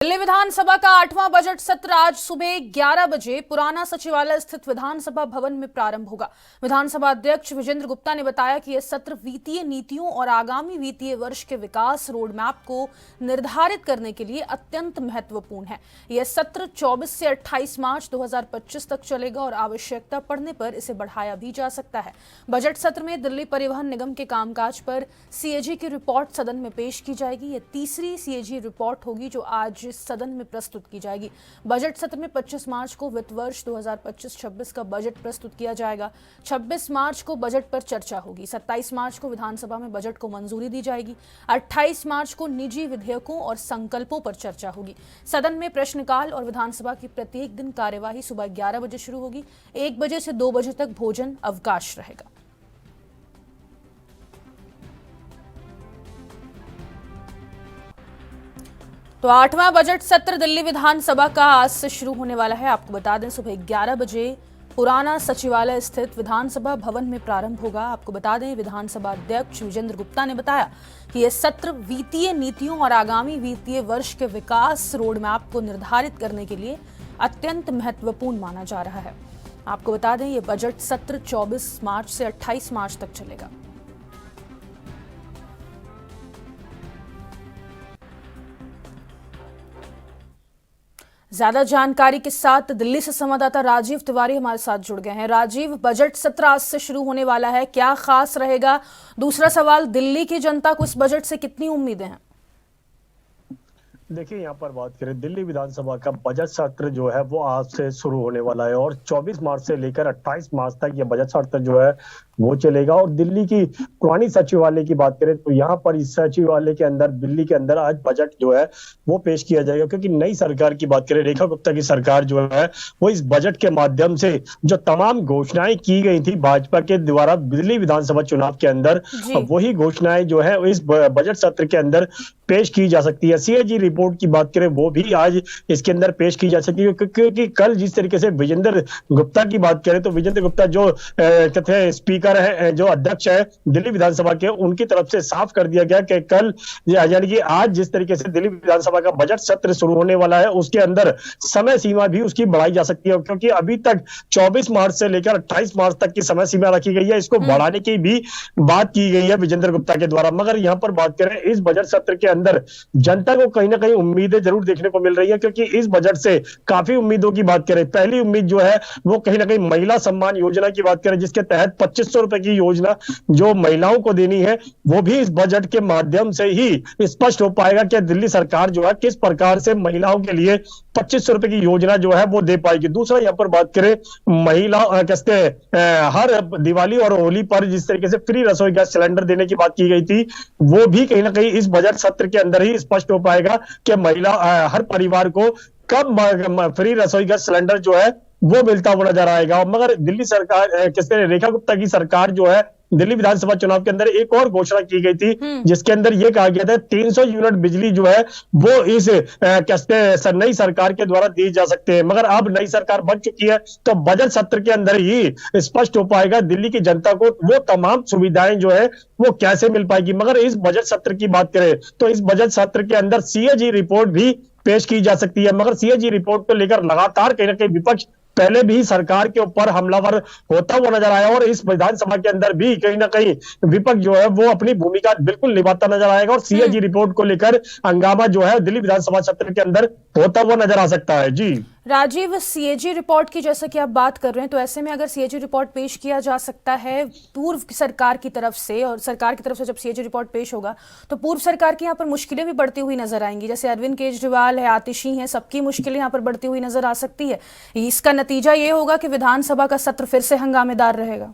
दिल्ली विधानसभा का 8वां बजट सत्र आज सुबह 11 बजे पुराना सचिवालय स्थित विधानसभा भवन में प्रारंभ होगा। विधानसभा अध्यक्ष विजेंद्र गुप्ता ने बताया कि यह सत्र वित्तीय नीतियों और आगामी वित्तीय वर्ष के विकास रोड मैप को निर्धारित करने के लिए अत्यंत महत्वपूर्ण है। यह सत्र 24 से 28 मार्च 2025 तक चलेगा और आवश्यकता पड़ने पर इसे बढ़ाया भी जा सकता है। बजट सत्र में दिल्ली परिवहन निगम के कामकाज पर सीएजी की रिपोर्ट सदन में पेश की जाएगी। यह तीसरी सीएजी रिपोर्ट होगी जो आज सदन में प्रस्तुत की जाएगी। बजट सत्र में 25 मार्च को वित्त वर्ष 2025-26 का बजट प्रस्तुत किया जाएगा। 26 मार्च को बजट पर चर्चा होगी। 27 मार्च को विधानसभा में बजट को मंजूरी दी जाएगी। 28 मार्च को निजी विधेयकों और संकल्पों पर चर्चा होगी। सदन में प्रश्नकाल और विधानसभा की प्रत्येक दिन कार्यवाही सुबह 11 बजे शुरू होगी। 1 बजे से 2 बजे तक भोजन अवकाश रहेगा। तो 8वां बजट सत्र दिल्ली विधानसभा का आज से शुरू होने वाला है। आपको बता दें सुबह 11 बजे पुराना सचिवालय स्थित विधानसभा भवन में प्रारंभ होगा। आपको बता दें विधानसभा अध्यक्ष विजेंद्र गुप्ता ने बताया कि यह सत्र वित्तीय नीतियों और आगामी वित्तीय वर्ष के विकास रोड मैप को निर्धारित करने के लिए अत्यंत महत्वपूर्ण माना जा रहा है। आपको बता दें यह बजट सत्र 24 मार्च से 28 मार्च तक चलेगा। ज्यादा जानकारी के साथ दिल्ली से संवाददाता राजीव तिवारी हमारे साथ जुड़ गए हैं। राजीव, बजट सत्र आज से शुरू होने वाला है, क्या खास रहेगा? दूसरा सवाल, दिल्ली की जनता को इस बजट से कितनी उम्मीदें हैं? देखिए, यहाँ पर बात करें दिल्ली विधानसभा का बजट सत्र जो है वो आज से शुरू होने वाला है और 24 मार्च से लेकर 28 मार्च तक ये बजट सत्र जो है वो चलेगा। और दिल्ली की पुरानी सचिवालय की बात करें तो यहाँ पर इस सचिवालय के अंदर दिल्ली के अंदर आज बजट जो है वो पेश किया जाएगा, क्योंकि नई सरकार की बात करें, रेखा गुप्ता की सरकार जो है वो इस बजट के माध्यम से जो तमाम घोषणाएं की गई थी भाजपा के द्वारा दिल्ली विधानसभा चुनाव के अंदर, वही घोषणाएं जो है इस बजट सत्र के अंदर पेश की जा सकती है। सीएजी रिपोर्ट की बात करें वो भी आज इसके अंदर पेश की जा सकती है, क्योंकि कल जिस तरीके से विजेंद्र गुप्ता की बात करें तो विजेंद्र गुप्ता जो कहते हैं स्पीकर है, जो अध्यक्ष है दिल्ली विधानसभा के, उनकी तरफ से साफ कर दिया गया कि कल यानी कि आज जिस तरीके से दिल्ली विधानसभा का बजट सत्र शुरू होने वाला है उसके अंदर समय सीमा भी उसकी बढ़ाई जा सकती है, क्योंकि अभी तक 24 मार्च से लेकर 28 मार्च तक की समय सीमा रखी गई है। इसको बढ़ाने की भी बात की गई है विजेंद्र गुप्ता के द्वारा। मगर यहां पर बात करें इस बजट सत्र के अंदर जनता को कहीं ना कहीं उम्मीदें जरूर देखने को मिल रही है, क्योंकि इस बजट से काफी उम्मीदों की बात करें। पहली उम्मीद जो है वो कहीं ना कहीं महिला सम्मान योजना की बात करें, जिसके तहत 2500 रुपए की योजना जो महिलाओं को देनी है वो भी इस बजट के माध्यम से ही स्पष्ट हो पाएगा कि दिल्ली सरकार जो है किस प्रकार से महिलाओं के लिए 2500 रुपए की योजना जो है वो दे पाएगी। दूसरा यहाँ पर बात करें महिला कहते हैं हर दिवाली और होली पर जिस तरीके से फ्री रसोई गैस सिलेंडर देने की बात की गई थी, वो भी कहीं ना कहीं इस बजट सत्र के अंदर ही स्पष्ट हो पाएगा कि महिला हर परिवार को कब फ्री रसोई गैस सिलेंडर जो है वो मिलता हुआ नजर आएगा। मगर दिल्ली सरकार किसने रेखा गुप्ता की सरकार जो है दिल्ली विधानसभा चुनाव के अंदर एक और घोषणा की गई थी, जिसके अंदर यह कहा गया था 300 यूनिट बिजली जो है वो इस नई सरकार के द्वारा दी जा सकते हैं। मगर अब नई सरकार बन चुकी है तो बजट सत्र के अंदर ही स्पष्ट हो पाएगा दिल्ली की जनता को वो तमाम सुविधाएं जो है वो कैसे मिल पाएगी। मगर इस बजट सत्र की बात करें तो इस बजट सत्र के अंदर सीएजी रिपोर्ट भी पेश की जा सकती है। मगर सीएजी रिपोर्ट को लेकर लगातार कहीं ना कहीं विपक्ष पहले भी सरकार के ऊपर हमलावर होता हुआ नजर आया और इस विधानसभा के अंदर भी कहीं ना कहीं विपक्ष जो है वो अपनी भूमिका बिल्कुल निभाता नजर आएगा और सीएजी रिपोर्ट को लेकर हंगामा जो है दिल्ली विधानसभा सत्र के अंदर होता हुआ नजर आ सकता है। जी राजीव, सीएजी रिपोर्ट की जैसा कि आप बात कर रहे हैं, तो ऐसे में अगर सीएजी रिपोर्ट पेश किया जा सकता है पूर्व सरकार की तरफ से, और सरकार की तरफ से जब सीएजी रिपोर्ट पेश होगा तो पूर्व सरकार की यहाँ पर मुश्किलें भी बढ़ती हुई नजर आएंगी। जैसे अरविंद केजरीवाल है, आतिशी हैं, सबकी मुश्किलें यहाँ पर बढ़ती हुई नजर आ सकती है। इसका नतीजा ये होगा कि विधानसभा का सत्र फिर से हंगामेदार रहेगा।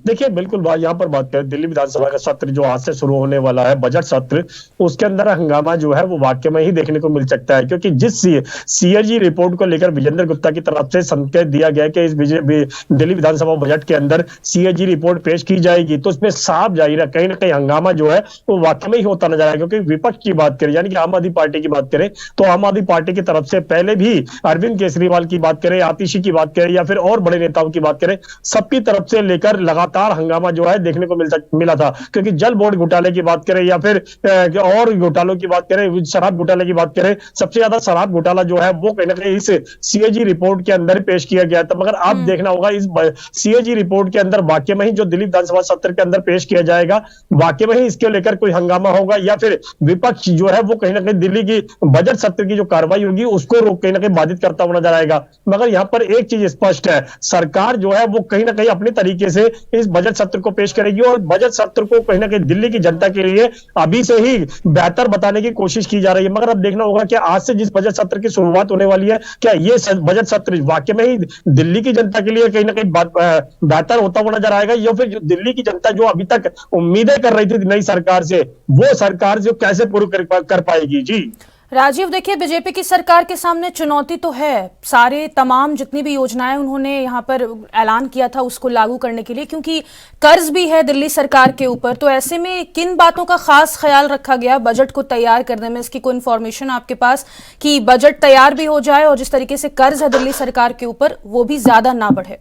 देखिए, बिल्कुल यहाँ पर बात करें दिल्ली विधानसभा का सत्र जो आज से शुरू होने वाला है बजट सत्र, उसके अंदर हंगामा जो है वो वाकई में ही देखने को मिल सकता है, क्योंकि जिस सीएजी रिपोर्ट को लेकर विजेंद्र गुप्ता की तरफ से संकेत दिया गया कि इस दिल्ली विधानसभा बजट के अंदर सीएजी रिपोर्ट पेश की जाएगी, तो इसमें साफ जाहिर है कहीं ना कहीं हंगामा जो है वो वाकई में ही होता नजर आएगा। क्योंकि विपक्ष की बात करें यानी कि आम आदमी पार्टी की बात करें तो आम आदमी पार्टी की तरफ से पहले भी अरविंद केजरीवाल की बात करें, आतिशी की बात करें या फिर और बड़े नेताओं की बात करें, सबकी तरफ से लेकर लगातार हंगामा जो है देखने को मिला था, क्योंकि जल बोर्ड घोटाले की बात करें या फिर और घोटालों की बात करें, शराब घोटाले की बात करें, सबसे ज्यादा शराब घोटाला जो है वो कहीं ना कहीं इस सीएजी रिपोर्ट के अंदर पेश किया गया था। मगर आप देखना होगा इस सीएजी रिपोर्ट के अंदर वाकई में ही जो दिल्ली विधानसभा सत्र के अंदर पेश किया जाएगा, वाकई में ही इसके लेकर कोई हंगामा होगा या फिर विपक्ष जो है वो कहीं ना कहीं दिल्ली की बजट सत्र की जो कार्रवाई होगी उसको कहीं ना कहीं बाधित करता हुआ नजर आएगा। मगर यहां पर एक चीज स्पष्ट है, सरकार जो है वो कहीं ना कहीं अपने तरीके से इस बजट सत्र को पेश करेगी और बजट सत्र को कहीं ना कहीं दिल्ली की जनता के लिए अभी से ही बेहतर बताने की कोशिश की जा रही है। मगर अब देखना होगा कि आज से जिस बजट सत्र की शुरुआत होने वाली है, क्या ये बजट सत्र वाकई में ही दिल्ली की जनता के लिए कहीं ना कहीं बेहतर होता हुआ नजर आएगा, या फिर दिल्ली की जनता जो अभी तक उम्मीदें कर रही थी नई सरकार से, वो सरकार जो कैसे पूरी कर पाएगी। जी राजीव, देखिए बीजेपी की सरकार के सामने चुनौती तो है, सारे तमाम जितनी भी योजनाएं उन्होंने यहाँ पर ऐलान किया था उसको लागू करने के लिए, क्योंकि कर्ज भी है दिल्ली सरकार के ऊपर। तो ऐसे में किन बातों का खास ख्याल रखा गया बजट को तैयार करने में? इसकी कोई इन्फॉर्मेशन आपके पास कि बजट तैयार भी हो जाए और जिस तरीके से कर्ज है दिल्ली सरकार के ऊपर वो भी ज्यादा ना बढ़े?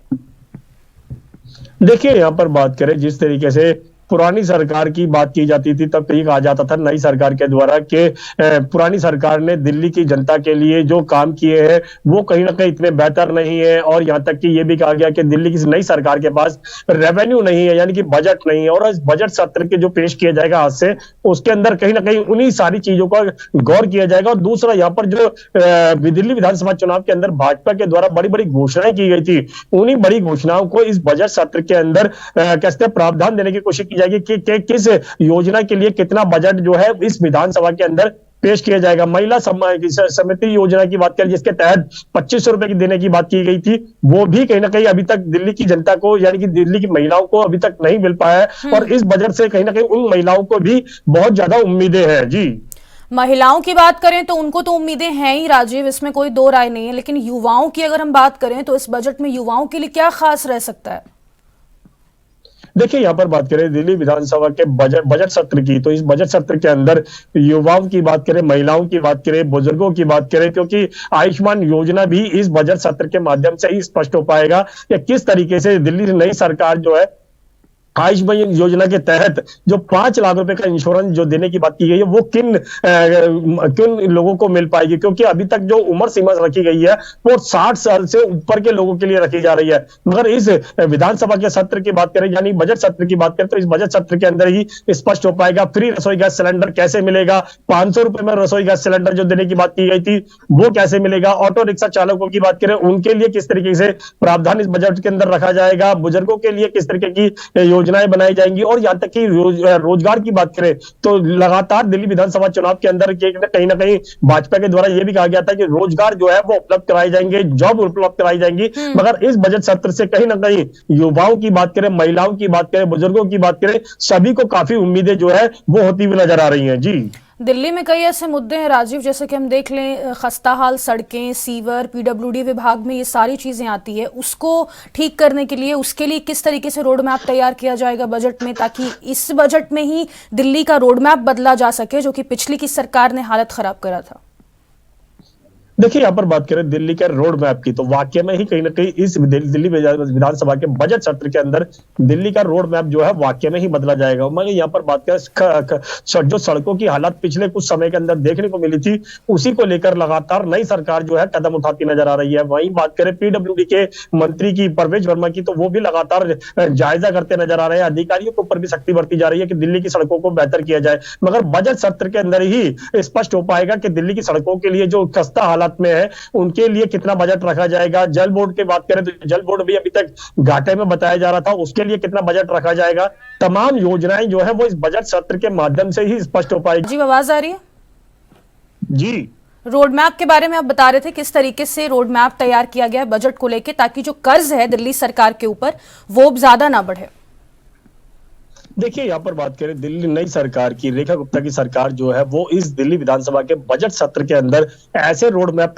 देखिए, यहाँ पर बात करें जिस तरीके से पुरानी सरकार की बात की जाती थी, तब कहीं कहा जाता था नई सरकार के द्वारा कि पुरानी सरकार ने दिल्ली की जनता के लिए जो काम किए हैं वो कहीं ना कहीं इतने बेहतर नहीं है, और यहां तक कि ये भी कहा गया कि दिल्ली की नई सरकार के पास रेवेन्यू नहीं है, यानी कि बजट नहीं है। और इस बजट सत्र के जो पेश किया जाएगा आज से, उसके अंदर कहीं ना कहीं उन्हीं सारी चीजों का गौर किया जाएगा। और दूसरा, यहाँ पर जो दिल्ली विधानसभा चुनाव के अंदर भाजपा के द्वारा बड़ी बड़ी घोषणाएं की गई थी, उन्हीं बड़ी घोषणाओं को इस बजट सत्र के अंदर कैसे प्रावधान देने की कोशिश की जाएगी कि किस योजना के लिए कितना बजट जो है इस विधानसभा के अंदर पेश किया जाएगा। महिला समिति योजना की बात करें जिसके तहत 2500 रुपए की देने की बात की गई थी, वो भी कहीं ना कहीं अभी तक दिल्ली की जनता को यानी कि दिल्ली की महिलाओं को अभी तक नहीं मिल पाया है, और इस बजट से कहीं ना कहीं उन महिलाओं को भी बहुत ज्यादा उम्मीदें हैं। जी, महिलाओं की बात करें तो उनको तो उम्मीदें हैं ही राजीव, इसमें कोई दो राय नहीं है, लेकिन युवाओं की अगर हम बात करें तो इस बजट में युवाओं के लिए क्या खास रह सकता है? देखिए, यहाँ पर बात करें दिल्ली विधानसभा के बजट सत्र की, तो इस बजट सत्र के अंदर युवाओं की बात करें, महिलाओं की बात करें, बुजुर्गों की बात करें, क्योंकि आयुष्मान योजना भी इस बजट सत्र के माध्यम से ही स्पष्ट हो पाएगा कि किस तरीके से दिल्ली की नई सरकार जो है आयुष्मान योजना के तहत जो 5 लाख रुपए का इंश्योरेंस जो देने की बात की गई है वो किन लोगों को मिल पाएगी, क्योंकि अभी तक जो उम्र सीमा रखी गई है वो 60 साल से ऊपर के लोगों के लिए रखी जा रही है। मगर इस विधानसभा के सत्र की बात करें, यानी बजट सत्र की बात करें, तो इस बजट सत्र के अंदर ही स्पष्ट हो पाएगा फ्री रसोई गैस सिलेंडर कैसे मिलेगा, 500 रुपए में रसोई गैस सिलेंडर जो देने की बात की गई थी वो कैसे मिलेगा, ऑटो रिक्शा चालकों की बात करें उनके लिए किस तरीके से प्रावधान इस बजट के अंदर रखा जाएगा, बुजुर्गों के लिए किस तरीके की योजनाएं बनाई जाएंगी, और यहां तक कि रोजगार की बात करें तो लगातार दिल्ली विधानसभा चुनाव के अंदर कहीं ना कहीं भाजपा के द्वारा यह भी कहा गया था कि रोजगार जो है वो उपलब्ध कराए जाएंगे, जॉब उपलब्ध कराई जाएंगी। मगर इस बजट सत्र से कहीं ना कहीं युवाओं की बात करें, महिलाओं की बात करें, बुजुर्गों की बात करें, सभी को काफी उम्मीदें जो है वो होती हुई नजर आ रही हैं। जी, दिल्ली में कई ऐसे मुद्दे हैं राजीव, जैसे कि हम देख लें खस्ता हाल सड़कें, सीवर, पीडब्ल्यूडी विभाग में ये सारी चीजें आती है, उसको ठीक करने के लिए उसके लिए किस तरीके से रोड मैप तैयार किया जाएगा बजट में, ताकि इस बजट में ही दिल्ली का रोड मैप बदला जा सके जो कि पिछली की सरकार ने हालत खराब करा था? देखिए, यहाँ पर बात करें दिल्ली के रोड मैप की, तो वाकई में ही कहीं ना कहीं इस दिल्ली विधानसभा के बजट सत्र के अंदर दिल्ली का रोड मैप जो है वाकई में ही बदला जाएगा। मगर यहाँ पर बात करें जो सड़कों की हालत पिछले कुछ समय के अंदर देखने को मिली थी, उसी को लेकर लगातार नई सरकार जो है कदम उठाती नजर आ रही है। वहीं बात करें पीडब्ल्यूडी के मंत्री की परवेज वर्मा की, तो वो भी लगातार जायजा करते नजर आ रहे हैं, अधिकारियों के ऊपर भी सख्ती बरती जा रही है कि दिल्ली की सड़कों को बेहतर किया जाए। मगर बजट सत्र के अंदर ही स्पष्ट हो पाएगा कि दिल्ली की सड़कों के लिए जो खस्ता हालत में है उनके लिए कितना बजट रखा जाएगा। जल बोर्ड की बात करें तो जल बोर्ड भी अभी तक घाटे में बताया जा रहा था, उसके लिए कितना बजट रखा जाएगा। तमाम योजनाएं जो है वो इस बजट सत्र के माध्यम से ही स्पष्ट हो पाएगी। जी, आवाज आ रही है? जी, रोड मैप के बारे में आप बता रहे थे, किस तरीके से रोड मैप तैयार किया गया है बजट को लेकर ताकि जो कर्ज है दिल्ली सरकार के ऊपर वो ज्यादा ना बढ़े? देखिए यहाँ पर बात करें दिल्ली नई सरकार की, रेखा गुप्ता की सरकार जो है वो इस दिल्ली विधानसभा के बजट सत्र के अंदर ऐसे रोड मैप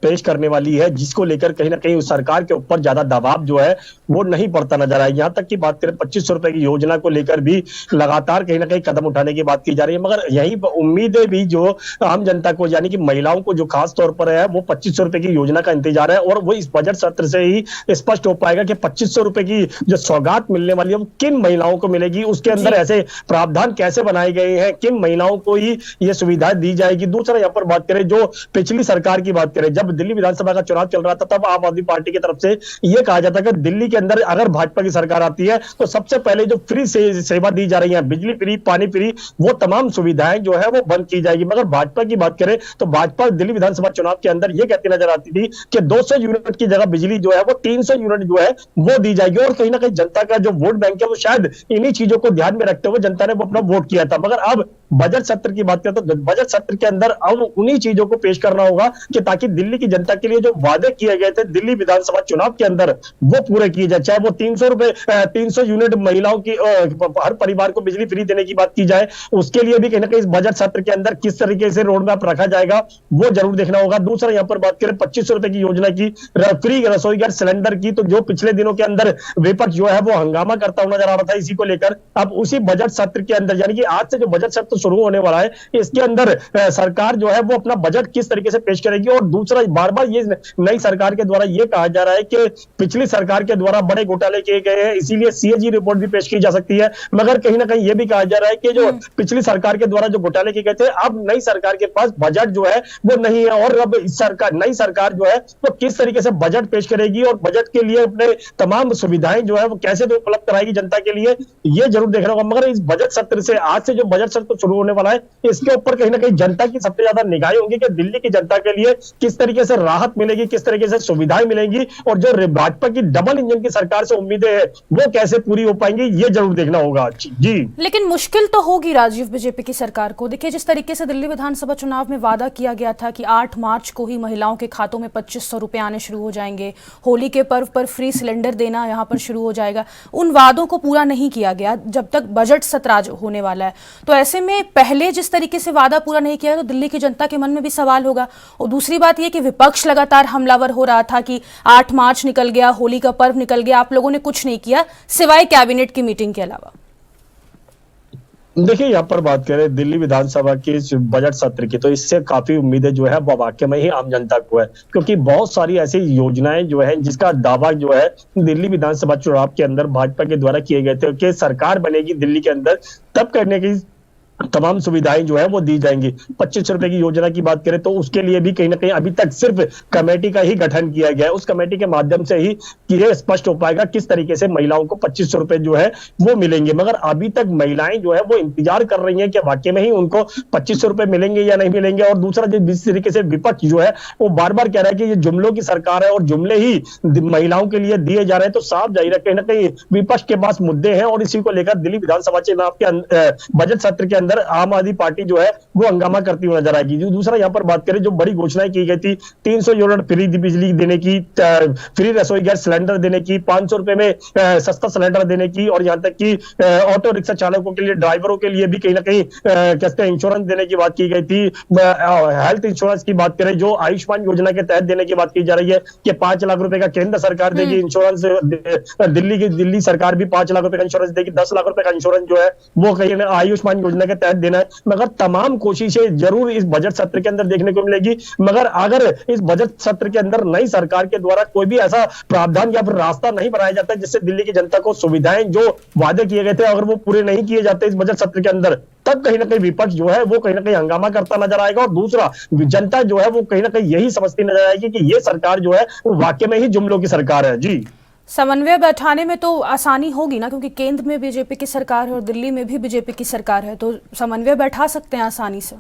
पेश करने वाली है जिसको लेकर कहीं ना कहीं उस सरकार के ऊपर ज्यादा दबाव जो है वो नहीं पड़ता नजर आएगा। यहाँ तक की बात करें 2500 रुपए की योजना को लेकर भी लगातार कहीं ना कहीं कदम उठाने की बात की जा रही है, मगर यही उम्मीदें भी जो आम जनता को यानी कि महिलाओं को जो खास तौर पर है वो 2500 रुपए की योजना का इंतजार है और वो इस बजट सत्र से ही स्पष्ट हो पाएगा कि 2500 रुपए की जो सौगात मिलने वाली है वो किन महिलाओं को मिलेगी, उसके अंदर ऐसे प्रावधान कैसे बनाए गए हैं, किन महिलाओं को ही ये सुविधा दी जाएगी। दूसरा यहाँ पर बात करें जो पिछली सरकार की बात करें, जब दिल्ली विधानसभा का चुनाव चल रहा था तब आम आदमी पार्टी की तरफ से यह कहा जाता है कि दिल्ली के अंदर अगर भाजपा की सरकार आती है तो सबसे पहले जो फ्री सेवा दी जा रही है, बिजली फ्री, पानी फ्री, वो तमाम सुविधाएं जो है वो बंद की जाएगी। मगर भाजपा की बात करें तो भाजपा दिल्ली विधानसभा चुनाव के अंदर यह कहती नजर आती थी कि 200 यूनिट की जगह बिजली जो है वो 300 यूनिट जो है वो दी जाएगी और कहीं ना कहीं जनता का जो वोट बैंक है वो शायद इन्हीं चीजों को ध्यान में रखते हुए जनता ने वो अपना वोट किया था। मगर अब बजट सत्र की बात करें तो बजट सत्र के अंदर अब उन्हीं चीजों को पेश करना होगा कि ताकि दिल्ली की जनता के लिए जो वादे किए गए थे दिल्ली विधानसभा चुनाव के अंदर वो पूरे किए जाए, चाहे वो 300 यूनिट महिलाओं की हर परिवार को बिजली फ्री देने की बात की जाए, उसके लिए भी कहीं ना कहीं इस बजट सत्र के अंदर किस तरीके से रोड मैप रखा जाएगा वो जरूर देखना होगा। दूसरा यहाँ पर बात करें 2500 रुपए की योजना की, फ्री रसोई गैस सिलेंडर की, तो जो पिछले दिनों के अंदर विपक्ष जो है वो हंगामा करता हुआ नजर आ रहा था इसी को लेकर, अब उसी बजट सत्र के अंदर यानी कि आज से जो बजट सत्र शुरू होने वाला है इसके अंदर सरकार जो है वो अपना बजट किस तरीके से पेश करेगी। और दूसरा बार बार ये नई सरकार के द्वारा ये कहा जा रहा है कि पिछली सरकार के द्वारा बड़े घोटाले किए गए हैं इसीलिए सीएजी रिपोर्ट भी पेश की जा सकती है, मगर कहीं ना कहीं ये भी कहा जा रहा है कि जो पिछली सरकार के द्वारा जो घोटाले किए गए थे अब नई सरकार के पास बजट जो है वो नहीं है और अब नई सरकार जो है वो किस तरीके से बजट पेश करेगी और बजट के लिए अपने तमाम सुविधाएं जो है वो कैसे उपलब्ध कराएगी जनता के लिए, ये जरूर देखना होगा। मगर इस बजट सत्र से आज से जो बजट सत्र शुरू होने वाला है इसके ऊपर कहीं ना कहीं जनता की सबसे ज्यादा निगाहें होंगी कि दिल्ली की जनता के लिए किस तरीके से राहत मिलेगी, किस तरीके से सुविधाएं मिलेंगी और जो भाजपा की डबल इंजन की सरकार से उम्मीदें हैं वो कैसे पूरी हो पाएंगी, ये जरूर देखना होगा। जी, लेकिन मुश्किल तो होगी राजीव बीजेपी की सरकार को। देखिए जिस तरीके से दिल्ली विधानसभा चुनाव में वादा किया गया था कि 8 मार्च को ही महिलाओं के खातों में 2500 रुपए आने शुरू हो जाएंगे, होली के पर्व पर फ्री सिलेंडर देना यहाँ पर शुरू हो जाएगा, उन वादों को पूरा नहीं किया गया जब तक बजट सत्र आज होने वाला है। तो ऐसे में पहले जिस तरीके से वादा पूरा नहीं किया तो दिल्ली की जनता के मन में भी सवाल होगा। और दूसरी बात यह कि विपक्ष लगातार हमलावर हो रहा था कि 8 मार्च निकल गया, होली का पर्व निकल गया, आप लोगों ने कुछ नहीं किया सिवाय कैबिनेट की मीटिंग के अलावा। देखिए यहाँ पर बात करें दिल्ली विधानसभा के बजट सत्र की तो इससे काफी उम्मीदें जो है वो वाकई में ही आम जनता को है, क्योंकि बहुत सारी ऐसी योजनाएं जो है जिसका दावा जो है दिल्ली विधानसभा चुनाव के अंदर भाजपा के द्वारा किए गए थे कि सरकार बनेगी दिल्ली के अंदर तब करने की तमाम सुविधाएं जो है वो दी जाएंगी। 2500 रुपए की योजना की बात करें तो उसके लिए भी कहीं ना कहीं अभी तक सिर्फ कमेटी का ही गठन किया गया है, उस कमेटी के माध्यम से ही ये स्पष्ट हो पाएगा किस तरीके से महिलाओं को 2500 रुपए जो है वो मिलेंगे। मगर अभी तक महिलाएं जो है वो इंतजार कर रही हैं कि वाकई में ही उनको 2500 रुपए मिलेंगे या नहीं मिलेंगे। और दूसरा जिस तरीके से विपक्ष जो है वो बार बार कह रहा है कि ये जुमलों की सरकार है और जुमले ही महिलाओं के लिए दिए जा रहे हैं, तो साफ जाहिर है कहीं ना कहीं विपक्ष के पास मुद्दे हैं और इसी को लेकर दिल्ली विधानसभा चुनाव के बजट सत्र के अंदर आम आदमी पार्टी जो है वो हंगामा करती हुई नजर आएगी। दूसरा यहाँ पर बात करें जो बड़ी घोषणाएं की गई थी 300 यूनिट फ्री बिजली देने की, फ्री रसोई गैस सिलेंडर देने की, 500 रुपए में सस्ता सिलेंडर देने की और यहाँ तक कि ऑटो रिक्शा चालकों के लिए, ड्राइवरों के लिए भी कहीं ना कहीं कहते हैं इंश्योरेंस देने की बात की गई थी। हेल्थ इंश्योरेंस की बात करें जो आयुष्मान योजना के तहत देने की बात की जा रही है कि 5 लाख रुपए का केंद्र सरकार देगी इंश्योरेंस, दिल्ली सरकार भी 5 लाख रुपए का इंश्योरेंस देगी, 10 लाख रुपए का इंश्योरेंस जो है वो कहीं आयुष्मान योजना के तहत देना है। मगर तमाम कोशिशें जरूर इस बजट सत्र के अंदर देखने को मिलेगी, मगर अगर इस बजट सत्र के अंदर नई सरकार के द्वारा कोई भी ऐसा प्रावधान या फिर रास्ता नहीं बनाया जाता जिससे दिल्ली की जनता को सुविधाएं जो वादे किए गए थे अगर वो पूरे नहीं किए जाते इस बजट सत्र के अंदर, तब कहीं ना कहीं विपक्ष जो है वो कहीं ना कहीं हंगामा करता नजर आएगा। और दूसरा जनता जो है वो कहीं ना कहीं यही समझती नजर आएगी कि ये सरकार जो है वो वाकई में ही जुमलों की सरकार है। जी, समन्वय बैठाने में तो आसानी होगी ना, क्योंकि केंद्र में बीजेपी की सरकार है और दिल्ली में भी बीजेपी की सरकार है, तो समन्वय बैठा सकते हैं आसानी से।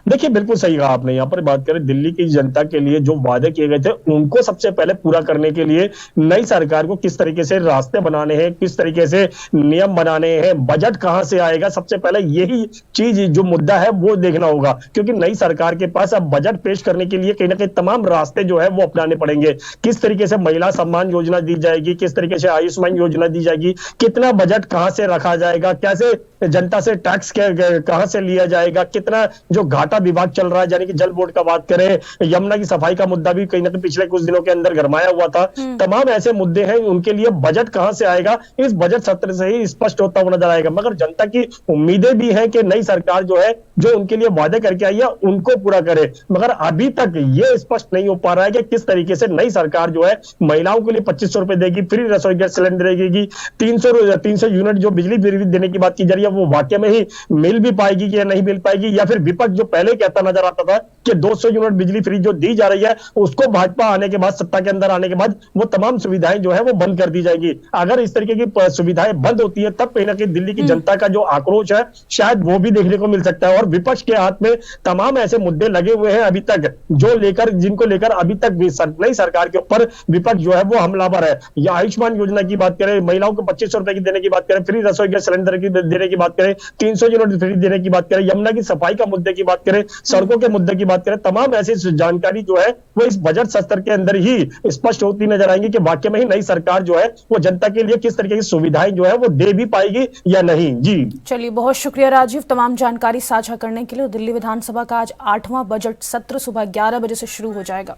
देखिए, बिल्कुल सही कहा आपने। यहाँ पर बात करें दिल्ली की जनता के लिए जो वादे किए गए थे, उनको सबसे पहले पूरा करने के लिए नई सरकार को किस तरीके से रास्ते बनाने हैं, किस तरीके से नियम बनाने हैं, बजट कहां से आएगा, सबसे पहले यही चीज जो मुद्दा है वो देखना होगा। क्योंकि नई सरकार के पास अब बजट पेश करने के लिए कहीं ना कहीं तमाम रास्ते जो है वो अपनाने पड़ेंगे। किस तरीके से महिला सम्मान योजना दी जाएगी, किस तरीके से आयुष्मान योजना दी जाएगी, कितना बजट कहां से रखा जाएगा, कैसे जनता से टैक्स कहां से लिया जाएगा, कितना जो घाटा विभाग चल रहा है, यानी कि जल बोर्ड का बात करें, यमुना की सफाई का मुद्दा भी कहीं ना कहीं पिछले कुछ दिनों के अंदर गरमाया हुआ था। तमाम ऐसे मुद्दे हैं, उनके लिए बजट कहां से आएगा, इस बजट सत्र से ही स्पष्ट होता हुआ नजर आएगा। मगर जनता की उम्मीदें भी हैं कि नई सरकार जो है, जो उनके लिए वादे करके आई है, उनको पूरा करे। मगर अभी तक ये स्पष्ट नहीं हो पा रहा है कि किस तरीके से नई सरकार जो है महिलाओं के लिए 2500 रुपए देगी, फ्री रसोई गैस सिलेंडर देगी, 300 यूनिट जो बिजली फ्री देने की बात की जा रही है, वो वाकई में ही मिल भी पाएगी कि नहीं मिल पाएगी, या फिर विपक्ष जो पहले कहता नजर आता था कि 200 यूनिट बिजली फ्री जो दी जा रही है, उसको भाजपा आने के बाद, सत्ता के अंदर आने के बाद, वो तमाम सुविधाएं जो है वो बंद कर दी जाएगी। अगर इस तरीके की सुविधाएं बंद होती है, तब कहीं ना कहीं दिल्ली की जनता का जो आक्रोश है, शायद वो भी देखने को मिल सकता है। और विपक्ष के हाथ में तमाम ऐसे मुद्दे लगे हुए हैं अभी तक, जिनको लेकर अभी तक नई सरकार के ऊपर विपक्ष जो है वो हमलावर है। या आयुष्मान योजना की बात करें, महिलाओं को 2500 रुपए की देने की बात करें, फ्री रसोई गैस सिलेंडर की देने की बात करें, 300 यूनिट फ्री देने की बात करें, यमुना की सफाई का मुद्दे की बात करें, सड़कों के मुद्दे की बात करें, तमाम ऐसी जानकारी जो है वो इस बजट सत्र के अंदर ही स्पष्ट होती नजर आएंगी कि वाकई में ही नई सरकार जो है वो जनता के लिए किस तरीके की सुविधाएं जो है वो दे भी पाएगी या नहीं। जी चलिए, बहुत शुक्रिया राजीव तमाम जानकारी साझा करने के लिए। दिल्ली विधानसभा का आज 8वां बजट सत्र सुबह 11 बजे से शुरू हो जाएगा।